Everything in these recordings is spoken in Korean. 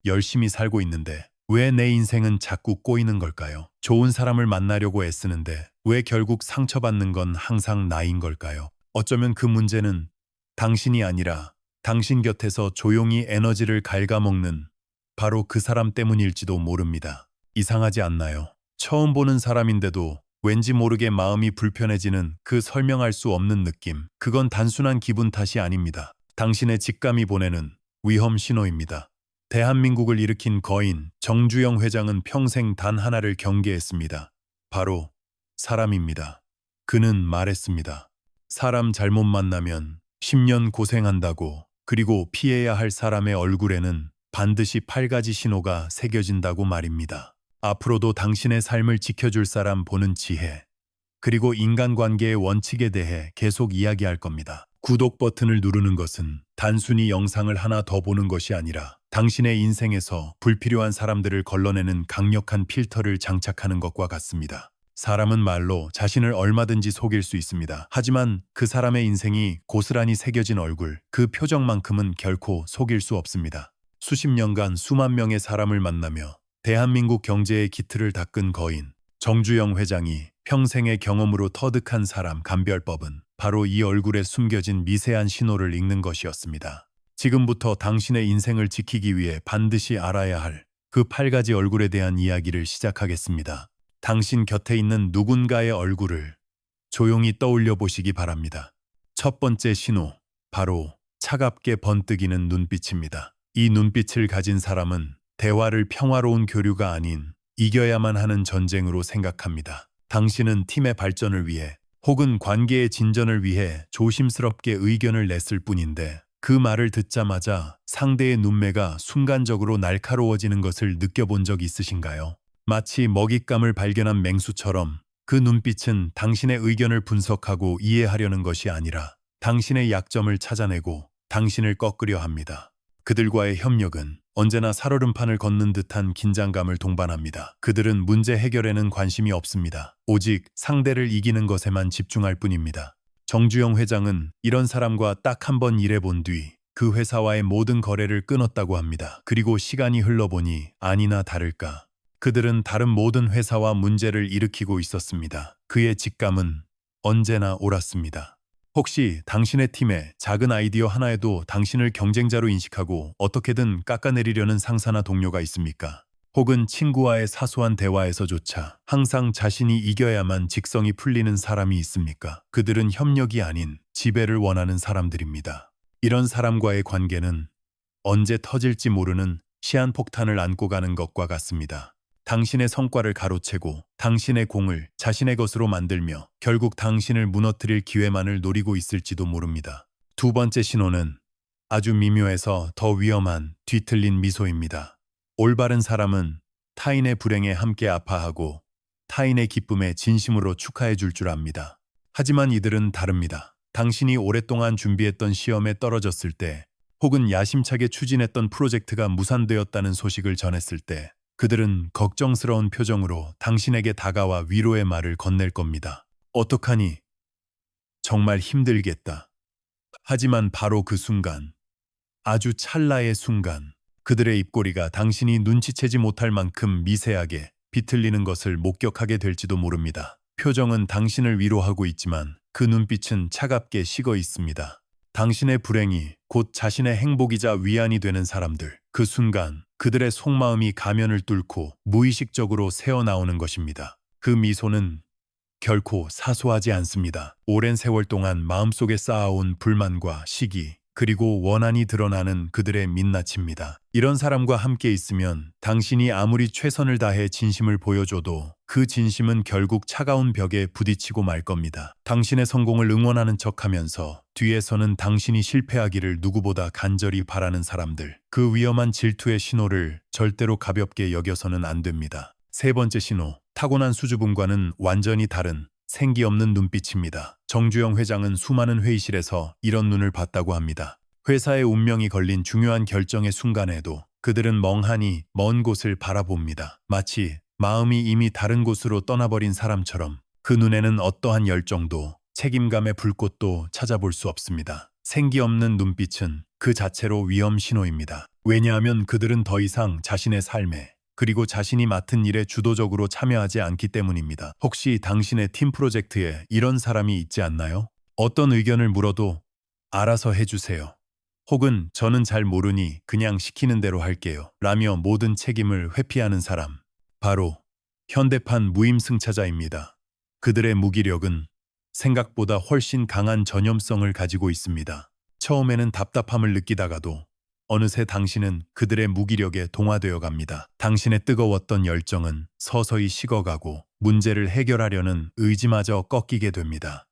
열심히 살고 있는데 왜 내 인생은 자꾸 꼬이는 걸까요? 좋은 사람을 만나려고 애쓰는데 왜 결국 상처받는 건 항상 나인 걸까요? 어쩌면 그 문제는 당신이 아니라 당신 곁에서 조용히 에너지를 갉아먹는 바로 그 사람 때문일지도 모릅니다. 이상하지 않나요? 처음 보는 사람인데도 왠지 모르게 마음이 불편해지는 그 설명할 수 없는 느낌. 그건 단순한 기분 탓이 아닙니다. 당신의 직감이 보내는 위험 신호입니다. 대한민국을 일으킨 거인 정주영 회장은 평생 단 하나를 경계했습니다. 바로 사람입니다. 그는 말했습니다. 사람 잘못 만나면 10년 고생한다고, 그리고 피해야 할 사람의 얼굴에는 반드시 8가지 신호가 새겨진다고 말입니다. 앞으로도 당신의 삶을 지켜줄 사람 보는 지혜, 그리고 인간관계의 원칙에 대해 계속 이야기할 겁니다. 구독 버튼을 누르는 것은 단순히 영상을 하나 더 보는 것이 아니라 당신의 인생에서 불필요한 사람들을 걸러내는 강력한 필터를 장착하는 것과 같습니다. 사람은 말로 자신을 얼마든지 속일 수 있습니다. 하지만 그 사람의 인생이 고스란히 새겨진 얼굴, 그 표정만큼은 결코 속일 수 없습니다. 수십 년간 수만 명의 사람을 만나며 대한민국 경제의 기틀을 닦은 거인 정주영 회장이 평생의 경험으로 터득한 사람 감별법은 바로 이 얼굴에 숨겨진 미세한 신호를 읽는 것이었습니다. 지금부터 당신의 인생을 지키기 위해 반드시 알아야 할 그 8가지 얼굴에 대한 이야기를 시작하겠습니다. 당신 곁에 있는 누군가의 얼굴을 조용히 떠올려 보시기 바랍니다. 첫 번째 신호, 바로 차갑게 번뜩이는 눈빛입니다. 이 눈빛을 가진 사람은 대화를 평화로운 교류가 아닌 이겨야만 하는 전쟁으로 생각합니다. 당신은 팀의 발전을 위해 혹은 관계의 진전을 위해 조심스럽게 의견을 냈을 뿐인데 그 말을 듣자마자 상대의 눈매가 순간적으로 날카로워지는 것을 느껴본 적 있으신가요? 마치 먹잇감을 발견한 맹수처럼 그 눈빛은 당신의 의견을 분석하고 이해하려는 것이 아니라 당신의 약점을 찾아내고 당신을 꺾으려 합니다. 그들과의 협력은 언제나 살얼음판을 걷는 듯한 긴장감을 동반합니다. 그들은 문제 해결에는 관심이 없습니다. 오직 상대를 이기는 것에만 집중할 뿐입니다. 정주영 회장은 이런 사람과 딱 한 번 일해본 뒤 그 회사와의 모든 거래를 끊었다고 합니다. 그리고 시간이 흘러보니 아니나 다를까 그들은 다른 모든 회사와 문제를 일으키고 있었습니다. 그의 직감은 언제나 옳았습니다. 혹시 당신의 팀의 작은 아이디어 하나에도 당신을 경쟁자로 인식하고 어떻게든 깎아내리려는 상사나 동료가 있습니까? 혹은 친구와의 사소한 대화에서조차 항상 자신이 이겨야만 직성이 풀리는 사람이 있습니까? 그들은 협력이 아닌 지배를 원하는 사람들입니다. 이런 사람과의 관계는 언제 터질지 모르는 시한폭탄을 안고 가는 것과 같습니다. 당신의 성과를 가로채고 당신의 공을 자신의 것으로 만들며 결국 당신을 무너뜨릴 기회만을 노리고 있을지도 모릅니다. 두 번째 신호는 아주 미묘해서 더 위험한 뒤틀린 미소입니다. 올바른 사람은 타인의 불행에 함께 아파하고 타인의 기쁨에 진심으로 축하해 줄 줄 압니다. 하지만 이들은 다릅니다. 당신이 오랫동안 준비했던 시험에 떨어졌을 때 혹은 야심차게 추진했던 프로젝트가 무산되었다는 소식을 전했을 때 그들은 걱정스러운 표정으로 당신에게 다가와 위로의 말을 건넬 겁니다. 어떡하니? 정말 힘들겠다. 하지만 바로 그 순간, 아주 찰나의 순간, 그들의 입꼬리가 당신이 눈치채지 못할 만큼 미세하게 비틀리는 것을 목격하게 될지도 모릅니다. 표정은 당신을 위로하고 있지만 그 눈빛은 차갑게 식어 있습니다. 당신의 불행이 곧 자신의 행복이자 위안이 되는 사람들, 그 순간 그들의 속마음이 가면을 뚫고 무의식적으로 새어나오는 것입니다. 그 미소는 결코 사소하지 않습니다. 오랜 세월 동안 마음속에 쌓아온 불만과 시기, 그리고 원한이 드러나는 그들의 민낯입니다. 이런 사람과 함께 있으면 당신이 아무리 최선을 다해 진심을 보여줘도 그 진심은 결국 차가운 벽에 부딪히고 말 겁니다. 당신의 성공을 응원하는 척하면서 뒤에서는 당신이 실패하기를 누구보다 간절히 바라는 사람들. 그 위험한 질투의 신호를 절대로 가볍게 여겨서는 안 됩니다. 세 번째 신호, 타고난 수줍음과는 완전히 다른 생기 없는 눈빛입니다. 정주영 회장은 수많은 회의실에서 이런 눈을 봤다고 합니다. 회사의 운명이 걸린 중요한 결정의 순간에도 그들은 멍하니 먼 곳을 바라봅니다. 마치 마음이 이미 다른 곳으로 떠나버린 사람처럼 그 눈에는 어떠한 열정도 책임감의 불꽃도 찾아볼 수 없습니다. 생기 없는 눈빛은 그 자체로 위험 신호입니다. 왜냐하면 그들은 더 이상 자신의 삶에 그리고 자신이 맡은 일에 주도적으로 참여하지 않기 때문입니다. 혹시 당신의 팀 프로젝트에 이런 사람이 있지 않나요? 어떤 의견을 물어도 알아서 해주세요. 혹은 저는 잘 모르니 그냥 시키는 대로 할게요. 라며 모든 책임을 회피하는 사람. 바로 현대판 무임승차자입니다. 그들의 무기력은 생각보다 훨씬 강한 전염성을 가지고 있습니다. 처음에는 답답함을 느끼다가도 어느새 당신은 그들의 무기력에 동화되어 갑니다. 당신의 뜨거웠던 열정은 서서히 식어가고 문제를 해결하려는 의지마저 꺾이게 됩니다.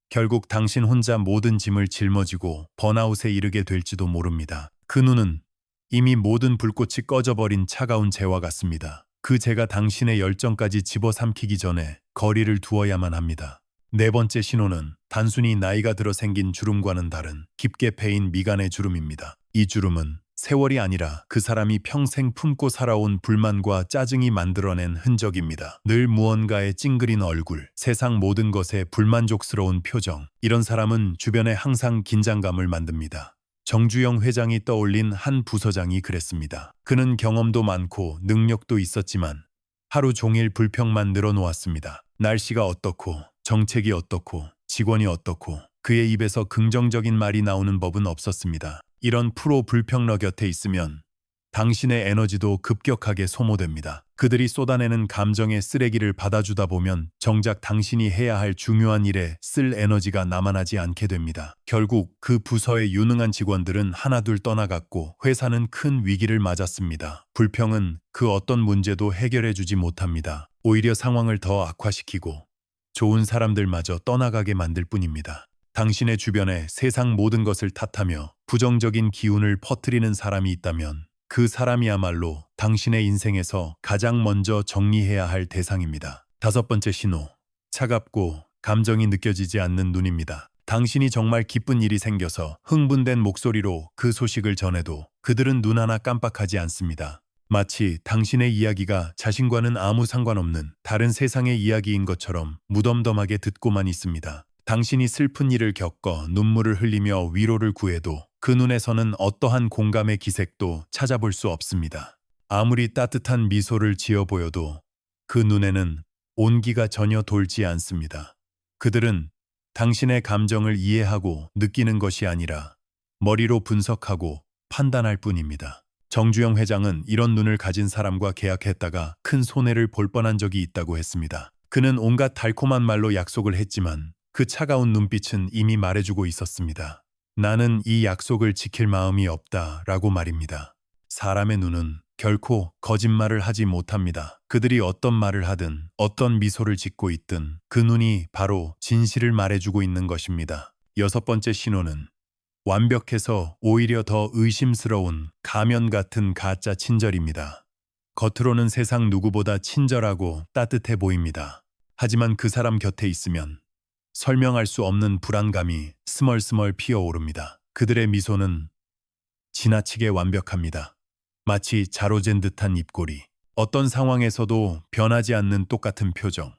결국 당신 혼자 모든 짐을 짊어지고 번아웃에 이르게 될지도 모릅니다. 그 눈은 이미 모든 불꽃이 꺼져버린 차가운 재와 같습니다. 그 재가 당신의 열정까지 집어삼키기 전에 거리를 두어야만 합니다. 네 번째 신호는 단순히 나이가 들어 생긴 주름과는 다른 깊게 패인 미간의 주름입니다. 이 주름은 세월이 아니라 그 사람이 평생 품고 살아온 불만과 짜증이 만들어낸 흔적입니다. 늘 무언가에 찡그린 얼굴, 세상 모든 것에 불만족스러운 표정. 이런 사람은 주변에 항상 긴장감을 만듭니다. 정주영 회장이 떠올린 한 부서장이 그랬습니다. 그는 경험도 많고 능력도 있었지만 하루 종일 불평만 늘어놓았습니다. 날씨가 어떻고 정책이 어떻고 직원이 어떻고 그의 입에서 긍정적인 말이 나오는 법은 없었습니다. 이런 프로 불평러 곁에 있으면 당신의 에너지도 급격하게 소모됩니다. 그들이 쏟아내는 감정의 쓰레기를 받아주다 보면 정작 당신이 해야 할 중요한 일에 쓸 에너지가 남아나지 않게 됩니다. 결국 그 부서의 유능한 직원들은 하나둘 떠나갔고 회사는 큰 위기를 맞았습니다. 불평은 그 어떤 문제도 해결해주지 못합니다. 오히려 상황을 더 악화시키고 좋은 사람들마저 떠나가게 만들 뿐입니다. 당신의 주변에 세상 모든 것을 탓하며 부정적인 기운을 퍼뜨리는 사람이 있다면 그 사람이야말로 당신의 인생에서 가장 먼저 정리해야 할 대상입니다. 다섯 번째 신호, 차갑고 감정이 느껴지지 않는 눈입니다. 당신이 정말 기쁜 일이 생겨서 흥분된 목소리로 그 소식을 전해도 그들은 눈 하나 깜빡하지 않습니다. 마치 당신의 이야기가 자신과는 아무 상관없는 다른 세상의 이야기인 것처럼 무덤덤하게 듣고만 있습니다. 당신이 슬픈 일을 겪어 눈물을 흘리며 위로를 구해도 그 눈에서는 어떠한 공감의 기색도 찾아볼 수 없습니다. 아무리 따뜻한 미소를 지어 보여도 그 눈에는 온기가 전혀 돌지 않습니다. 그들은 당신의 감정을 이해하고 느끼는 것이 아니라 머리로 분석하고 판단할 뿐입니다. 정주영 회장은 이런 눈을 가진 사람과 계약했다가 큰 손해를 볼 뻔한 적이 있다고 했습니다. 그는 온갖 달콤한 말로 약속을 했지만 그 차가운 눈빛은 이미 말해주고 있었습니다. 나는 이 약속을 지킬 마음이 없다 라고 말입니다. 사람의 눈은 결코 거짓말을 하지 못합니다. 그들이 어떤 말을 하든 어떤 미소를 짓고 있든 그 눈이 바로 진실을 말해주고 있는 것입니다. 여섯 번째 신호는 완벽해서 오히려 더 의심스러운 가면 같은 가짜 친절입니다. 겉으로는 세상 누구보다 친절하고 따뜻해 보입니다. 하지만 그 사람 곁에 있으면 설명할 수 없는 불안감이 스멀스멀 피어오릅니다. 그들의 미소는 지나치게 완벽합니다. 마치 자로잰 듯한 입꼬리, 어떤 상황에서도 변하지 않는 똑같은 표정.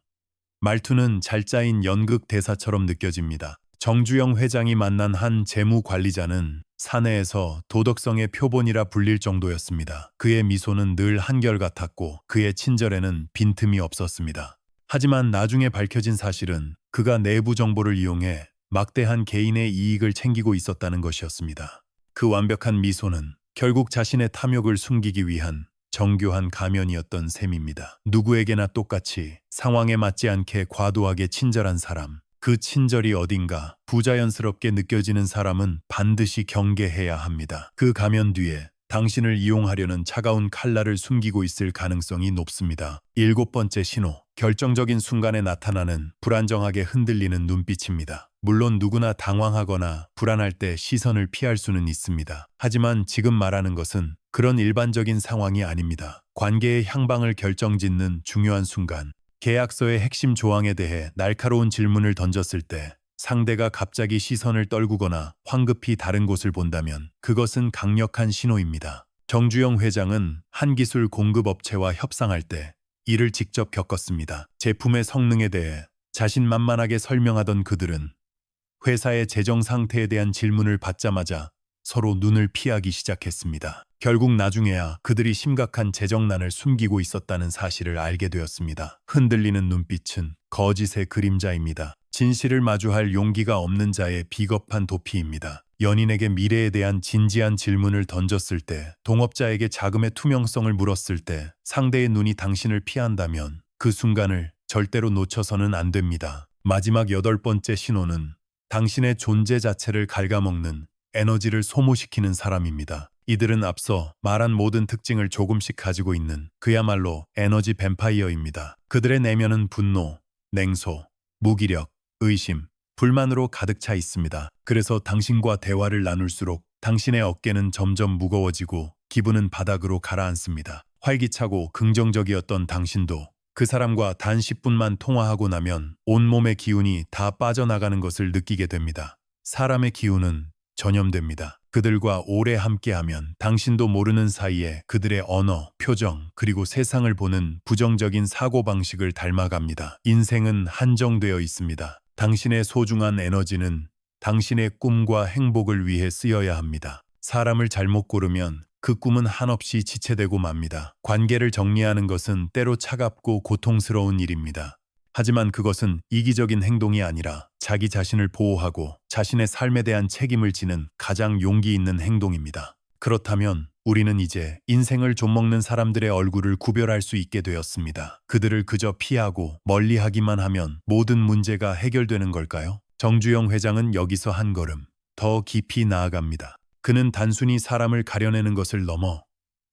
말투는 잘 짜인 연극 대사처럼 느껴집니다. 정주영 회장이 만난 한 재무관리자는 사내에서 도덕성의 표본이라 불릴 정도였습니다. 그의 미소는 늘 한결같았고 그의 친절에는 빈틈이 없었습니다. 하지만 나중에 밝혀진 사실은 그가 내부 정보를 이용해 막대한 개인의 이익을 챙기고 있었다는 것이었습니다. 그 완벽한 미소는 결국 자신의 탐욕을 숨기기 위한 정교한 가면이었던 셈입니다. 누구에게나 똑같이 상황에 맞지 않게 과도하게 친절한 사람, 그 친절이 어딘가 부자연스럽게 느껴지는 사람은 반드시 경계해야 합니다. 그 가면 뒤에 당신을 이용하려는 차가운 칼날을 숨기고 있을 가능성이 높습니다. 일곱 번째 신호, 결정적인 순간에 나타나는 불안정하게 흔들리는 눈빛입니다. 물론 누구나 당황하거나 불안할 때 시선을 피할 수는 있습니다. 하지만 지금 말하는 것은 그런 일반적인 상황이 아닙니다. 관계의 향방을 결정짓는 중요한 순간, 계약서의 핵심 조항에 대해 날카로운 질문을 던졌을 때 상대가 갑자기 시선을 떨구거나 황급히 다른 곳을 본다면 그것은 강력한 신호입니다. 정주영 회장은 한 기술 공급업체와 협상할 때 이를 직접 겪었습니다. 제품의 성능에 대해 자신만만하게 설명하던 그들은 회사의 재정 상태에 대한 질문을 받자마자 서로 눈을 피하기 시작했습니다. 결국 나중에야 그들이 심각한 재정난을 숨기고 있었다는 사실을 알게 되었습니다. 흔들리는 눈빛은 거짓의 그림자입니다. 진실을 마주할 용기가 없는 자의 비겁한 도피입니다. 연인에게 미래에 대한 진지한 질문을 던졌을 때, 동업자에게 자금의 투명성을 물었을 때 상대의 눈이 당신을 피한다면 그 순간을 절대로 놓쳐서는 안 됩니다. 마지막 8번째 신호는 당신의 존재 자체를 갉아먹는 에너지를 소모시키는 사람입니다. 이들은 앞서 말한 모든 특징을 조금씩 가지고 있는 그야말로 에너지 뱀파이어입니다. 그들의 내면은 분노, 냉소, 무기력, 의심, 불만으로 가득 차 있습니다. 그래서 당신과 대화를 나눌수록 당신의 어깨는 점점 무거워지고 기분은 바닥으로 가라앉습니다. 활기차고 긍정적이었던 당신도 그 사람과 단 10분만 통화하고 나면 온몸의 기운이 다 빠져나가는 것을 느끼게 됩니다. 사람의 기운은 전염됩니다. 그들과 오래 함께하면 당신도 모르는 사이에 그들의 언어, 표정, 그리고 세상을 보는 부정적인 사고방식을 닮아갑니다. 인생은 한정되어 있습니다. 당신의 소중한 에너지는 당신의 꿈과 행복을 위해 쓰여야 합니다. 사람을 잘못 고르면 그 꿈은 한없이 지체되고 맙니다. 관계를 정리하는 것은 때로 차갑고 고통스러운 일입니다. 하지만 그것은 이기적인 행동이 아니라 자기 자신을 보호하고 자신의 삶에 대한 책임을 지는 가장 용기 있는 행동입니다. 그렇다면 우리는 이제 인생을 좀먹는 사람들의 얼굴을 구별할 수 있게 되었습니다. 그들을 그저 피하고 멀리하기만 하면 모든 문제가 해결되는 걸까요? 정주영 회장은 여기서 한 걸음 더 깊이 나아갑니다. 그는 단순히 사람을 가려내는 것을 넘어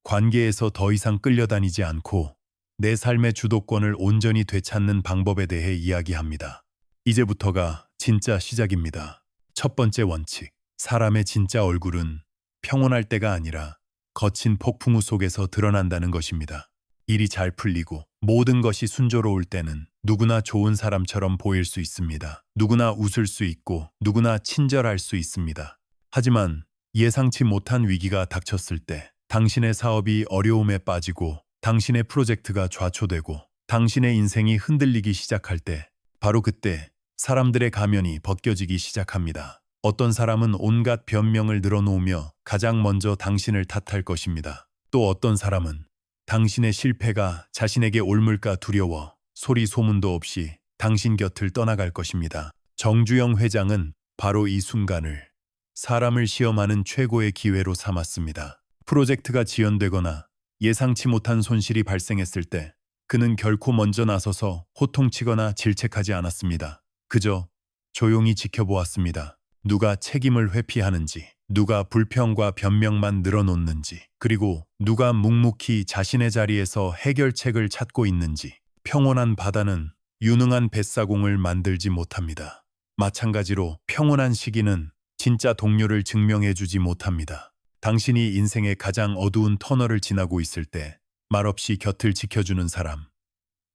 관계에서 더 이상 끌려다니지 않고 내 삶의 주도권을 온전히 되찾는 방법에 대해 이야기합니다. 이제부터가 진짜 시작입니다. 첫 번째 원칙, 사람의 진짜 얼굴은 평온할 때가 아니라 거친 폭풍우 속에서 드러난다는 것입니다. 일이 잘 풀리고 모든 것이 순조로울 때는 누구나 좋은 사람처럼 보일 수 있습니다. 누구나 웃을 수 있고 누구나 친절할 수 있습니다. 하지만 예상치 못한 위기가 닥쳤을 때, 당신의 사업이 어려움에 빠지고 당신의 프로젝트가 좌초되고 당신의 인생이 흔들리기 시작할 때, 바로 그때 사람들의 가면이 벗겨지기 시작합니다. 어떤 사람은 온갖 변명을 늘어놓으며 가장 먼저 당신을 탓할 것입니다. 또 어떤 사람은 당신의 실패가 자신에게 옮을까 두려워 소리 소문도 없이 당신 곁을 떠나갈 것입니다. 정주영 회장은 바로 이 순간을 사람을 시험하는 최고의 기회로 삼았습니다. 프로젝트가 지연되거나 예상치 못한 손실이 발생했을 때 그는 결코 먼저 나서서 호통치거나 질책하지 않았습니다. 그저 조용히 지켜보았습니다. 누가 책임을 회피하는지, 누가 불평과 변명만 늘어놓는지, 그리고 누가 묵묵히 자신의 자리에서 해결책을 찾고 있는지. 평온한 바다는 유능한 뱃사공을 만들지 못합니다. 마찬가지로 평온한 시기는 진짜 동료를 증명해주지 못합니다. 당신이 인생의 가장 어두운 터널을 지나고 있을 때 말없이 곁을 지켜주는 사람,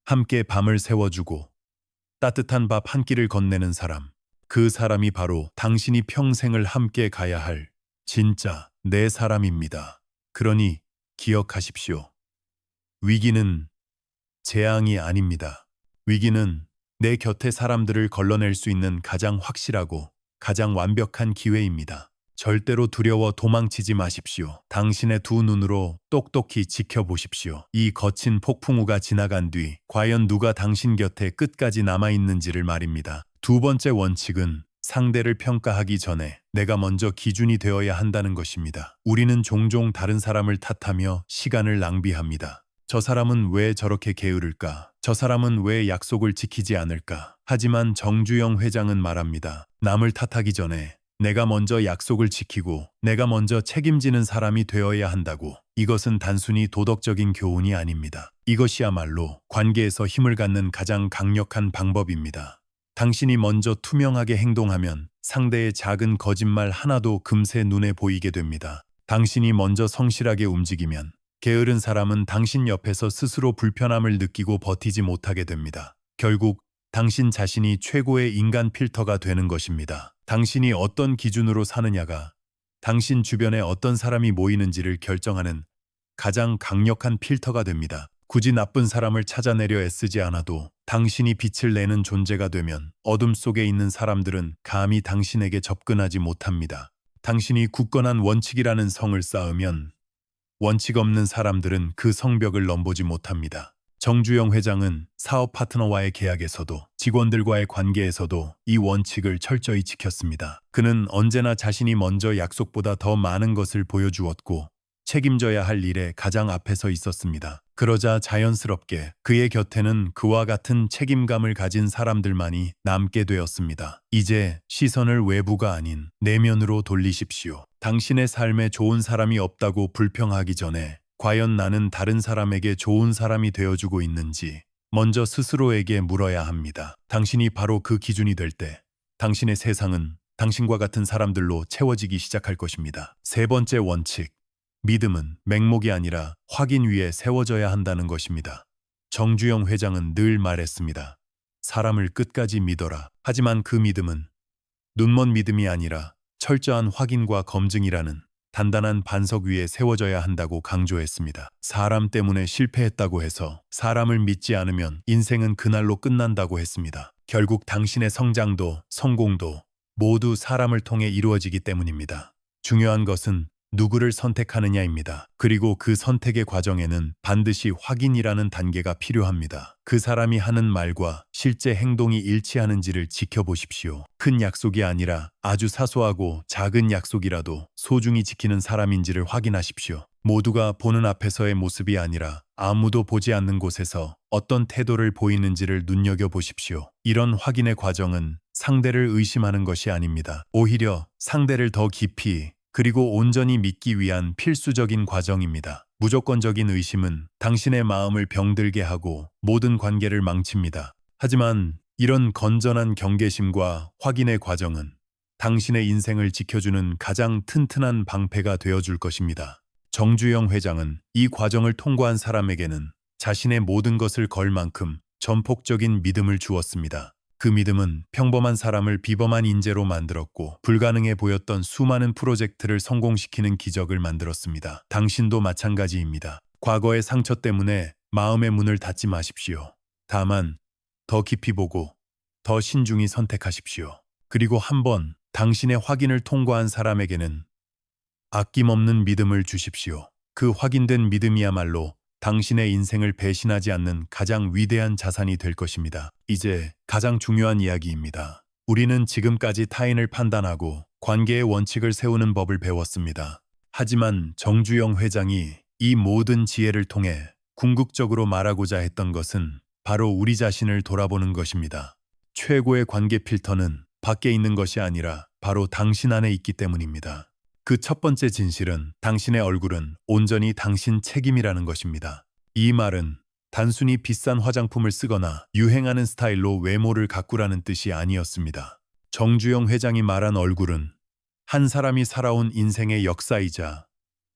함께 밤을 세워주고 따뜻한 밥 한 끼를 건네는 사람, 그 사람이 바로 당신이 평생을 함께 가야 할 진짜 내 사람입니다. 그러니 기억하십시오. 위기는 재앙이 아닙니다. 위기는 내 곁에 사람들을 걸러낼 수 있는 가장 확실하고 가장 완벽한 기회입니다. 절대로 두려워 도망치지 마십시오. 당신의 두 눈으로 똑똑히 지켜보십시오. 이 거친 폭풍우가 지나간 뒤 과연 누가 당신 곁에 끝까지 남아있는지를 말입니다. 두 번째 원칙은 상대를 평가하기 전에 내가 먼저 기준이 되어야 한다는 것입니다. 우리는 종종 다른 사람을 탓하며 시간을 낭비합니다. 저 사람은 왜 저렇게 게으를까? 저 사람은 왜 약속을 지키지 않을까? 하지만 정주영 회장은 말합니다. 남을 탓하기 전에 내가 먼저 약속을 지키고 내가 먼저 책임지는 사람이 되어야 한다고. 이것은 단순히 도덕적인 교훈이 아닙니다. 이것이야말로 관계에서 힘을 갖는 가장 강력한 방법입니다. 당신이 먼저 투명하게 행동하면 상대의 작은 거짓말 하나도 금세 눈에 보이게 됩니다. 당신이 먼저 성실하게 움직이면 게으른 사람은 당신 옆에서 스스로 불편함을 느끼고 버티지 못하게 됩니다. 결국 당신 자신이 최고의 인간 필터가 되는 것입니다. 당신이 어떤 기준으로 사느냐가 당신 주변에 어떤 사람이 모이는지를 결정하는 가장 강력한 필터가 됩니다. 굳이 나쁜 사람을 찾아내려 애쓰지 않아도 당신이 빛을 내는 존재가 되면 어둠 속에 있는 사람들은 감히 당신에게 접근하지 못합니다. 당신이 굳건한 원칙이라는 성을 쌓으면 원칙 없는 사람들은 그 성벽을 넘보지 못합니다. 정주영 회장은 사업 파트너와의 계약에서도 직원들과의 관계에서도 이 원칙을 철저히 지켰습니다. 그는 언제나 자신이 먼저 약속보다 더 많은 것을 보여주었고 책임져야 할 일에 가장 앞에 서 있었습니다. 그러자 자연스럽게 그의 곁에는 그와 같은 책임감을 가진 사람들만이 남게 되었습니다. 이제 시선을 외부가 아닌 내면으로 돌리십시오. 당신의 삶에 좋은 사람이 없다고 불평하기 전에 과연 나는 다른 사람에게 좋은 사람이 되어주고 있는지 먼저 스스로에게 물어야 합니다. 당신이 바로 그 기준이 될 때 당신의 세상은 당신과 같은 사람들로 채워지기 시작할 것입니다. 세 번째 원칙. 믿음은 맹목이 아니라 확인 위에 세워져야 한다는 것입니다. 정주영 회장은 늘 말했습니다. 사람을 끝까지 믿어라. 하지만 그 믿음은 눈먼 믿음이 아니라 철저한 확인과 검증이라는 단단한 반석 위에 세워져야 한다고 강조했습니다. 사람 때문에 실패했다고 해서 사람을 믿지 않으면 인생은 그날로 끝난다고 했습니다. 결국 당신의 성장도 성공도 모두 사람을 통해 이루어지기 때문입니다. 중요한 것은 누구를 선택하느냐입니다. 그리고 그 선택의 과정에는 반드시 확인이라는 단계가 필요합니다. 그 사람이 하는 말과 실제 행동이 일치하는지를 지켜보십시오. 큰 약속이 아니라 아주 사소하고 작은 약속이라도 소중히 지키는 사람인지를 확인하십시오. 모두가 보는 앞에서의 모습이 아니라 아무도 보지 않는 곳에서 어떤 태도를 보이는지를 눈여겨보십시오. 이런 확인의 과정은 상대를 의심하는 것이 아닙니다. 오히려 상대를 더 깊이 그리고 온전히 믿기 위한 필수적인 과정입니다. 무조건적인 의심은 당신의 마음을 병들게 하고 모든 관계를 망칩니다. 하지만 이런 건전한 경계심과 확인의 과정은 당신의 인생을 지켜주는 가장 튼튼한 방패가 되어줄 것입니다. 정주영 회장은 이 과정을 통과한 사람에게는 자신의 모든 것을 걸 만큼 전폭적인 믿음을 주었습니다. 그 믿음은 평범한 사람을 비범한 인재로 만들었고 불가능해 보였던 수많은 프로젝트를 성공시키는 기적을 만들었습니다. 당신도 마찬가지입니다. 과거의 상처 때문에 마음의 문을 닫지 마십시오. 다만 더 깊이 보고 더 신중히 선택하십시오. 그리고 한번 당신의 확인을 통과한 사람에게는 아낌없는 믿음을 주십시오. 그 확인된 믿음이야말로 당신의 인생을 배신하지 않는 가장 위대한 자산이 될 것입니다. 이제 가장 중요한 이야기입니다. 우리는 지금까지 타인을 판단하고 관계의 원칙을 세우는 법을 배웠습니다. 하지만 정주영 회장이 이 모든 지혜를 통해 궁극적으로 말하고자 했던 것은 바로 우리 자신을 돌아보는 것입니다. 최고의 관계 필터는 밖에 있는 것이 아니라 바로 당신 안에 있기 때문입니다. 그 첫 번째 진실은 당신의 얼굴은 온전히 당신 책임이라는 것입니다. 이 말은 단순히 비싼 화장품을 쓰거나 유행하는 스타일로 외모를 가꾸라는 뜻이 아니었습니다. 정주영 회장이 말한 얼굴은 한 사람이 살아온 인생의 역사이자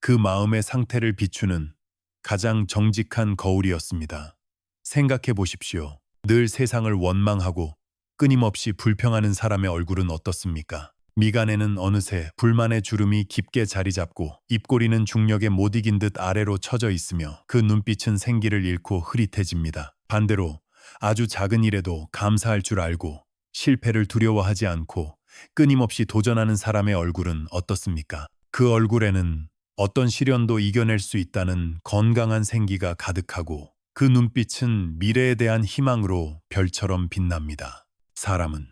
그 마음의 상태를 비추는 가장 정직한 거울이었습니다. 생각해 보십시오. 늘 세상을 원망하고 끊임없이 불평하는 사람의 얼굴은 어떻습니까? 미간에는 어느새 불만의 주름이 깊게 자리 잡고 입꼬리는 중력에 못 이긴 듯 아래로 처져 있으며 그 눈빛은 생기를 잃고 흐릿해집니다. 반대로 아주 작은 일에도 감사할 줄 알고 실패를 두려워하지 않고 끊임없이 도전하는 사람의 얼굴은 어떻습니까? 그 얼굴에는 어떤 시련도 이겨낼 수 있다는 건강한 생기가 가득하고 그 눈빛은 미래에 대한 희망으로 별처럼 빛납니다. 사람은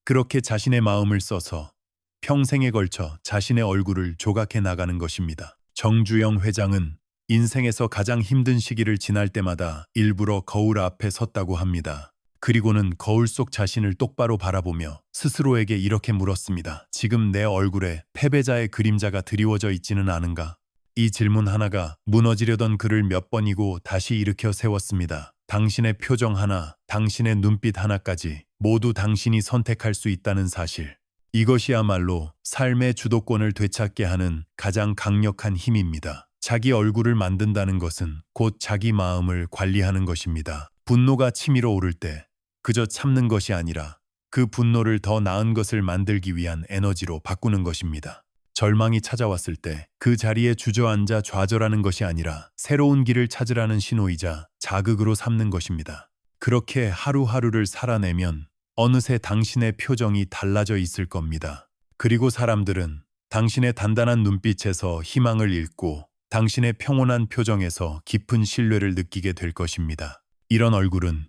그렇게 자신의 마음을 써서 평생에 걸쳐 자신의 얼굴을 조각해 나가는 것입니다. 정주영 회장은 인생에서 가장 힘든 시기를 지날 때마다 일부러 거울 앞에 섰다고 합니다. 그리고는 거울 속 자신을 똑바로 바라보며 스스로에게 이렇게 물었습니다. 지금 내 얼굴에 패배자의 그림자가 드리워져 있지는 않은가? 이 질문 하나가 무너지려던 그를 몇 번이고 다시 일으켜 세웠습니다. 당신의 표정 하나, 당신의 눈빛 하나까지 모두 당신이 선택할 수 있다는 사실. 이것이야말로 삶의 주도권을 되찾게 하는 가장 강력한 힘입니다. 자기 얼굴을 만든다는 것은 곧 자기 마음을 관리하는 것입니다. 분노가 치밀어 오를 때 그저 참는 것이 아니라 그 분노를 더 나은 것을 만들기 위한 에너지로 바꾸는 것입니다. 절망이 찾아왔을 때 그 자리에 주저앉아 좌절하는 것이 아니라 새로운 길을 찾으라는 신호이자 자극으로 삼는 것입니다. 그렇게 하루하루를 살아내면 어느새 당신의 표정이 달라져 있을 겁니다. 그리고 사람들은 당신의 단단한 눈빛에서 희망을 읽고 당신의 평온한 표정에서 깊은 신뢰를 느끼게 될 것입니다. 이런 얼굴은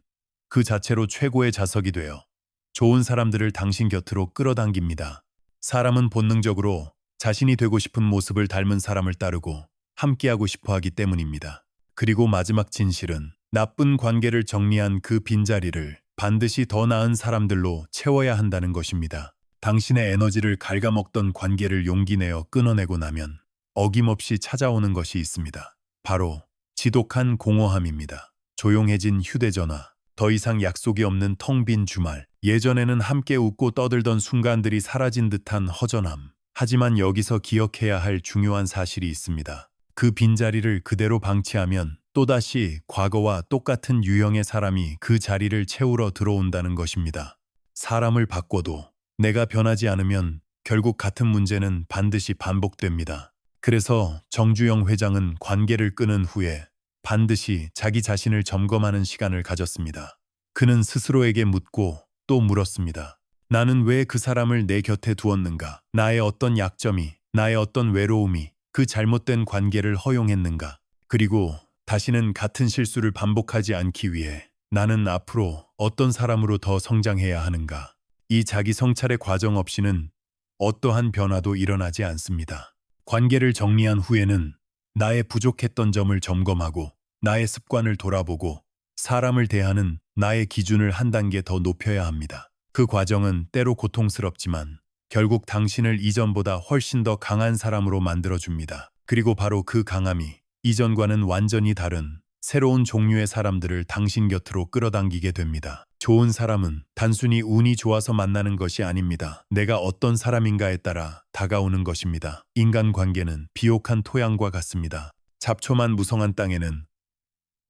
그 자체로 최고의 자석이 되어 좋은 사람들을 당신 곁으로 끌어당깁니다. 사람은 본능적으로 자신이 되고 싶은 모습을 닮은 사람을 따르고 함께하고 싶어 하기 때문입니다. 그리고 마지막 진실은 나쁜 관계를 정리한 그 빈자리를 반드시 더 나은 사람들로 채워야 한다는 것입니다. 당신의 에너지를 갉아먹던 관계를 용기 내어 끊어내고 나면 어김없이 찾아오는 것이 있습니다. 바로 지독한 공허함입니다. 조용해진 휴대전화, 더 이상 약속이 없는 텅 빈 주말, 예전에는 함께 웃고 떠들던 순간들이 사라진 듯한 허전함. 하지만 여기서 기억해야 할 중요한 사실이 있습니다. 그 빈자리를 그대로 방치하면 또다시 과거와 똑같은 유형의 사람이 그 자리를 채우러 들어온다는 것입니다. 사람을 바꿔도 내가 변하지 않으면 결국 같은 문제는 반드시 반복됩니다. 그래서 정주영 회장은 관계를 끊은 후에 반드시 자기 자신을 점검하는 시간을 가졌습니다. 그는 스스로에게 묻고 또 물었습니다. 나는 왜 그 사람을 내 곁에 두었는가? 나의 어떤 약점이, 나의 어떤 외로움이 그 잘못된 관계를 허용했는가? 그리고 다시는 같은 실수를 반복하지 않기 위해 나는 앞으로 어떤 사람으로 더 성장해야 하는가? 이 자기 성찰의 과정 없이는 어떠한 변화도 일어나지 않습니다. 관계를 정리한 후에는 나의 부족했던 점을 점검하고 나의 습관을 돌아보고 사람을 대하는 나의 기준을 한 단계 더 높여야 합니다. 그 과정은 때로 고통스럽지만 결국 당신을 이전보다 훨씬 더 강한 사람으로 만들어줍니다. 그리고 바로 그 강함이 이전과는 완전히 다른 새로운 종류의 사람들을 당신 곁으로 끌어당기게 됩니다. 좋은 사람은 단순히 운이 좋아서 만나는 것이 아닙니다. 내가 어떤 사람인가에 따라 다가오는 것입니다. 인간관계는 비옥한 토양과 같습니다. 잡초만 무성한 땅에는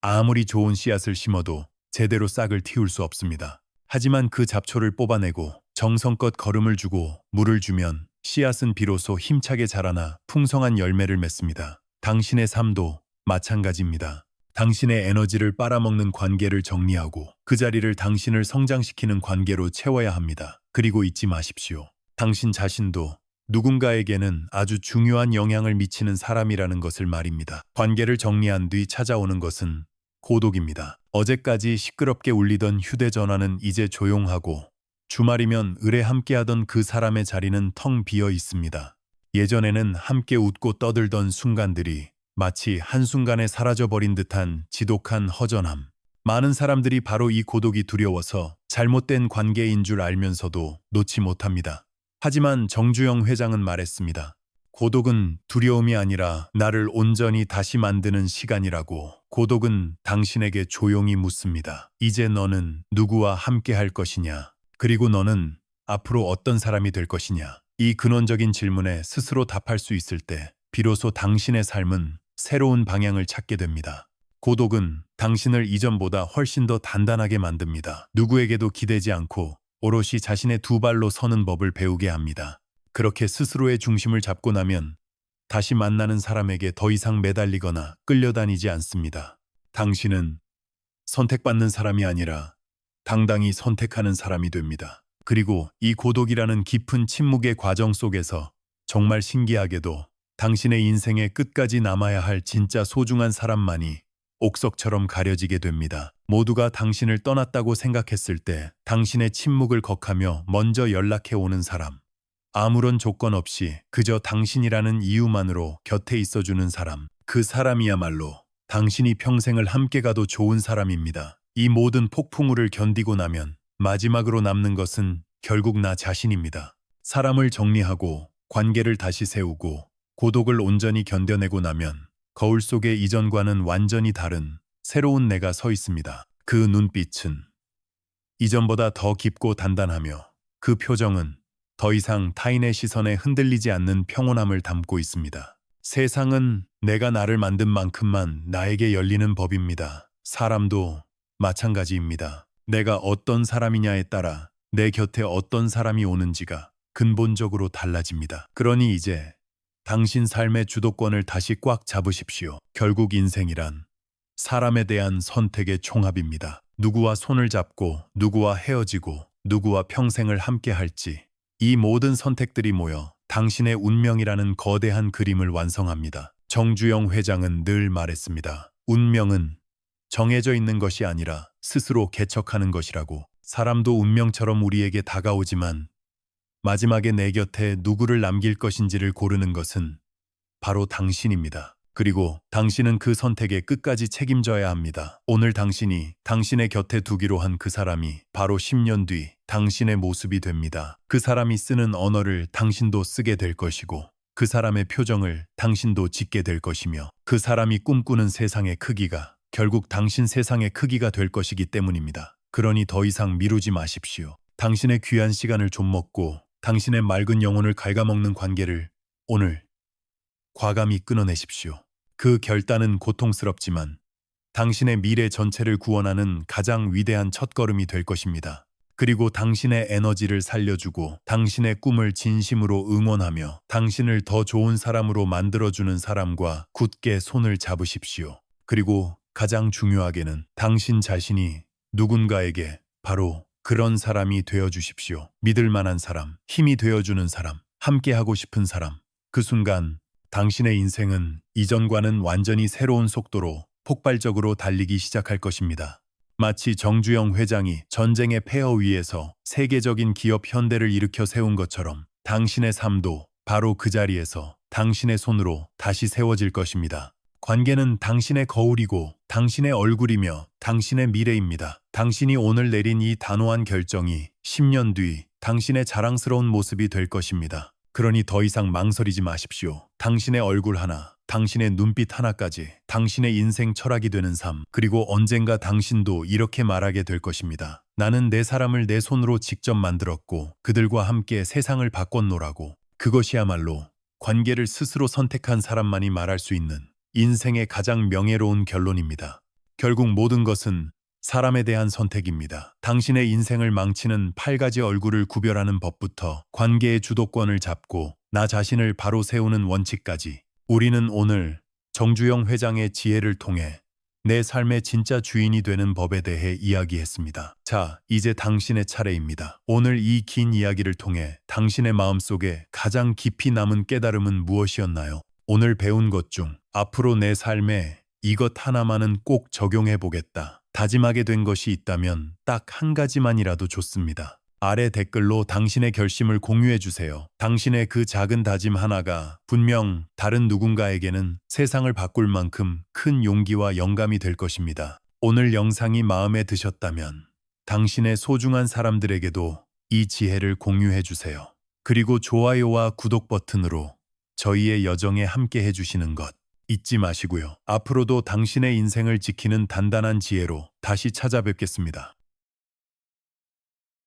아무리 좋은 씨앗을 심어도 제대로 싹을 틔울 수 없습니다. 하지만 그 잡초를 뽑아내고 정성껏 거름을 주고 물을 주면 씨앗은 비로소 힘차게 자라나 풍성한 열매를 맺습니다. 당신의 삶도 마찬가지입니다. 당신의 에너지를 빨아먹는 관계를 정리하고 그 자리를 당신을 성장시키는 관계로 채워야 합니다. 그리고 잊지 마십시오. 당신 자신도 누군가에게는 아주 중요한 영향을 미치는 사람이라는 것을 말입니다. 관계를 정리한 뒤 찾아오는 것은 고독입니다. 어제까지 시끄럽게 울리던 휴대전화는 이제 조용하고 주말이면 을에 함께하던 그 사람의 자리는 텅 비어 있습니다. 예전에는 함께 웃고 떠들던 순간들이 마치 한순간에 사라져버린 듯한 지독한 허전함. 많은 사람들이 바로 이 고독이 두려워서 잘못된 관계인 줄 알면서도 놓지 못합니다. 하지만 정주영 회장은 말했습니다. 고독은 두려움이 아니라 나를 온전히 다시 만드는 시간이라고. 고독은 당신에게 조용히 묻습니다. 이제 너는 누구와 함께 할 것이냐? 그리고 너는 앞으로 어떤 사람이 될 것이냐? 이 근원적인 질문에 스스로 답할 수 있을 때 비로소 당신의 삶은 새로운 방향을 찾게 됩니다. 고독은 당신을 이전보다 훨씬 더 단단하게 만듭니다. 누구에게도 기대지 않고 오롯이 자신의 두 발로 서는 법을 배우게 합니다. 그렇게 스스로의 중심을 잡고 나면 다시 만나는 사람에게 더 이상 매달리거나 끌려다니지 않습니다. 당신은 선택받는 사람이 아니라 당당히 선택하는 사람이 됩니다. 그리고 이 고독이라는 깊은 침묵의 과정 속에서 정말 신기하게도 당신의 인생의 끝까지 남아야 할 진짜 소중한 사람만이 옥석처럼 가려지게 됩니다. 모두가 당신을 떠났다고 생각했을 때 당신의 침묵을 격하며 먼저 연락해 오는 사람. 아무런 조건 없이 그저 당신이라는 이유만으로 곁에 있어주는 사람. 그 사람이야말로 당신이 평생을 함께 가도 좋은 사람입니다. 이 모든 폭풍우를 견디고 나면 마지막으로 남는 것은 결국 나 자신입니다. 사람을 정리하고 관계를 다시 세우고 고독을 온전히 견뎌내고 나면 거울 속에 이전과는 완전히 다른 새로운 내가 서 있습니다. 그 눈빛은 이전보다 더 깊고 단단하며 그 표정은 더 이상 타인의 시선에 흔들리지 않는 평온함을 담고 있습니다. 세상은 내가 나를 만든 만큼만 나에게 열리는 법입니다. 사람도 마찬가지입니다. 내가 어떤 사람이냐에 따라 내 곁에 어떤 사람이 오는지가 근본적으로 달라집니다. 그러니 이제 당신 삶의 주도권을 다시 꽉 잡으십시오. 결국 인생이란 사람에 대한 선택의 총합입니다. 누구와 손을 잡고 누구와 헤어지고 누구와 평생을 함께 할지 이 모든 선택들이 모여 당신의 운명이라는 거대한 그림을 완성합니다. 정주영 회장은 늘 말했습니다. 운명은 정해져 있는 것이 아니라 스스로 개척하는 것이라고. 사람도 운명처럼 우리에게 다가오지만 마지막에 내 곁에 누구를 남길 것인지를 고르는 것은 바로 당신입니다. 그리고 당신은 그 선택에 끝까지 책임져야 합니다. 오늘 당신이 당신의 곁에 두기로 한 그 사람이 바로 10년 뒤 당신의 모습이 됩니다. 그 사람이 쓰는 언어를 당신도 쓰게 될 것이고 그 사람의 표정을 당신도 짓게 될 것이며 그 사람이 꿈꾸는 세상의 크기가 결국 당신 세상의 크기가 될 것이기 때문입니다. 그러니 더 이상 미루지 마십시오. 당신의 귀한 시간을 좀 먹고 당신의 맑은 영혼을 갉아먹는 관계를 오늘 과감히 끊어내십시오. 그 결단은 고통스럽지만 당신의 미래 전체를 구원하는 가장 위대한 첫걸음이 될 것입니다. 그리고 당신의 에너지를 살려주고 당신의 꿈을 진심으로 응원하며 당신을 더 좋은 사람으로 만들어주는 사람과 굳게 손을 잡으십시오. 그리고 가장 중요하게는 당신 자신이 누군가에게 바로 그런 사람이 되어주십시오. 믿을 만한 사람, 힘이 되어주는 사람, 함께하고 싶은 사람. 그 순간 당신의 인생은 이전과는 완전히 새로운 속도로 폭발적으로 달리기 시작할 것입니다. 마치 정주영 회장이 전쟁의 폐허 위에서 세계적인 기업 현대를 일으켜 세운 것처럼 당신의 삶도 바로 그 자리에서 당신의 손으로 다시 세워질 것입니다. 관계는 당신의 거울이고 당신의 얼굴이며 당신의 미래입니다. 당신이 오늘 내린 이 단호한 결정이 10년 뒤 당신의 자랑스러운 모습이 될 것입니다. 그러니 더 이상 망설이지 마십시오. 당신의 얼굴 하나, 당신의 눈빛 하나까지 당신의 인생 철학이 되는 삶, 그리고 언젠가 당신도 이렇게 말하게 될 것입니다. 나는 내 사람을 내 손으로 직접 만들었고 그들과 함께 세상을 바꿨노라고. 그것이야말로 관계를 스스로 선택한 사람만이 말할 수 있는 인생의 가장 명예로운 결론입니다. 결국 모든 것은 사람에 대한 선택입니다. 당신의 인생을 망치는 8가지 얼굴을 구별하는 법부터 관계의 주도권을 잡고 나 자신을 바로 세우는 원칙까지 우리는 오늘 정주영 회장의 지혜를 통해 내 삶의 진짜 주인이 되는 법에 대해 이야기했습니다. 자, 이제 당신의 차례입니다. 오늘 이 긴 이야기를 통해 당신의 마음속에 가장 깊이 남은 깨달음은 무엇이었나요? 오늘 배운 것 중 앞으로 내 삶에 이것 하나만은 꼭 적용해 보겠다 다짐하게 된 것이 있다면 딱 한 가지만이라도 좋습니다. 아래 댓글로 당신의 결심을 공유해 주세요. 당신의 그 작은 다짐 하나가 분명 다른 누군가에게는 세상을 바꿀 만큼 큰 용기와 영감이 될 것입니다. 오늘 영상이 마음에 드셨다면 당신의 소중한 사람들에게도 이 지혜를 공유해 주세요. 그리고 좋아요와 구독 버튼으로 저희의 여정에 함께 해주시는 것 잊지 마시고요. 앞으로도 당신의 인생을 지키는 단단한 지혜로 다시 찾아뵙겠습니다.